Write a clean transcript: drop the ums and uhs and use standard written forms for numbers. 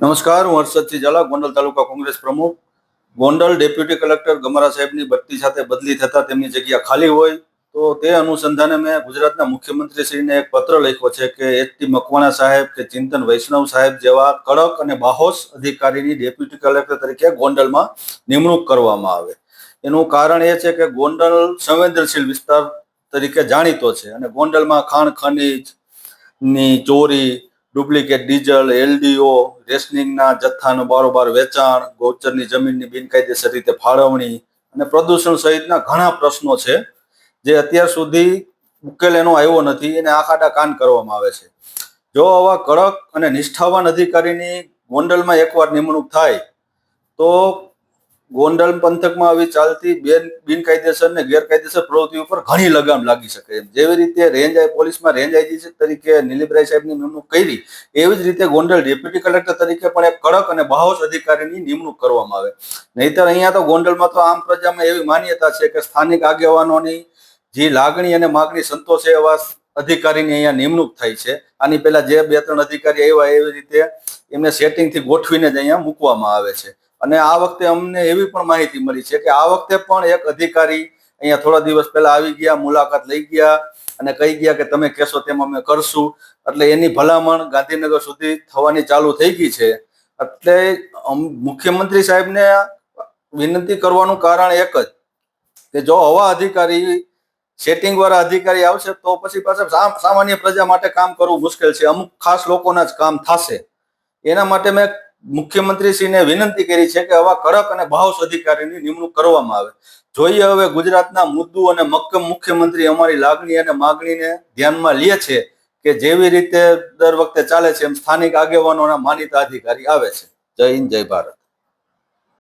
નમસ્કાર, હું હર્ષદસિંહ ઝાલા, ગોંડલ તાલુકા કોંગ્રેસ પ્રમુખ. ગોંડલ ડેપ્યુટી કલેક્ટર ગમરા સાહેબની બઢતી સાથે બદલી થતા તેમની જગ્યા ખાલી હોય તો તે અનુસંધાને મેં ગુજરાતના મુખ્યમંત્રીશ્રીને એક પત્ર લખ્યો છે કે એચ.ટી. મકવાણા સાહેબ કે ચિંતન વૈષ્ણવ સાહેબ જેવા કડક અને બાહોશ અધિકારીની ડેપ્યુટી કલેક્ટર તરીકે ગોંડલમાં નિમણૂક કરવામાં આવે. એનું કારણ એ છે કે ગોંડલ સંવેદનશીલ વિસ્તાર તરીકે જાણીતો છે અને ગોંડલમાં ખાણ ખનીજની ચોરી, ડુપ્લિકેટ ડીઝલ, એલડીઓ, રેશનિંગના જથ્થાનું બારોબાર વેચાણ, ગૌચરની જમીનની બિનકાયદેસર રીતે ફાળવણી અને પ્રદૂષણ સહિતના ઘણા પ્રશ્નો છે જે અત્યાર સુધી ઉકેલ એનો આવ્યો નથી. એને આખાડા કાન કરવામાં આવે છે. જો આવા કડક અને નિષ્ઠાવાન અધિકારીની ગોંડલમાં એકવાર નિમણૂક થાય તો ગોંડલ પંથકમાં આવી ચાલતી બિનકાયદેસર ને ગેરકાયદેસર પ્રવૃત્તિ ઉપર ઘણી લગામ લાગી શકે. જેવી રીતે પોલીસમાં રેન્જ આઈજી તરીકે નિલીપરાય સાહેબની નિમણૂક કરી, એવી જ રીતે ગોંડલ ડેપ્યુટી કલેક્ટર તરીકે પણ એક કડક અને બાહોશ અધિકારીની નિમણૂક કરવામાં આવે. નહીતર અહીંયા તો ગોંડલમાં તો આમ પ્રજામાં એવી માન્યતા છે કે સ્થાનિક આગેવાનોની જે લાગણી અને માગણી સંતોષે એવા અધિકારીની અહીંયા નિમણૂક થાય છે. આની પહેલા જે 2-3 અધિકારી આવ્યા એવી રીતે એમને સેટિંગથી ગોઠવીને જ અહીંયા મૂકવામાં આવે છે. અને આ વખતે અમને એવી પણ માહિતી મળી છે કે આ વખતે પણ એક અધિકારી અહીંયા થોડા દિવસ પહેલા આવી ગયા, મુલાકાત લઈ ગયા અને કહી ગયા કે તમે કહેશો તેમ અમે કરશું. એટલે એની ભલામણ ગાંધીનગર સુધી થવાની ચાલુ થઈ ગઈ છે. એટલે મુખ્યમંત્રી સાહેબને વિનંતી કરવાનું કારણ એક જ કે જો આવા અધિકારી સેટિંગ વાળા અધિકારી આવશે તો પછી પાછા સામાન્ય પ્રજા માટે કામ કરવું મુશ્કેલ છે. અમુક ખાસ લોકોના જ કામ થશે. એના માટે મેં મુખ્યમંત્રીશ્રીને વિનંતી કરી છે કે આવા કડક અને બાહોશ અધિકારીની નિમણૂક કરવામાં આવે. જોઈએ હવે ગુજરાતના મુદ્દુ અને મક્કમ મુખ્યમંત્રી અમારી લાગણી અને માગણીને ધ્યાનમાં લે છે કે જેવી રીતે દર વખતે ચાલે છે એમ સ્થાનિક આગેવાનોના માનીતા અધિકારી આવે છે. જય હિન્દ, જય ભારત.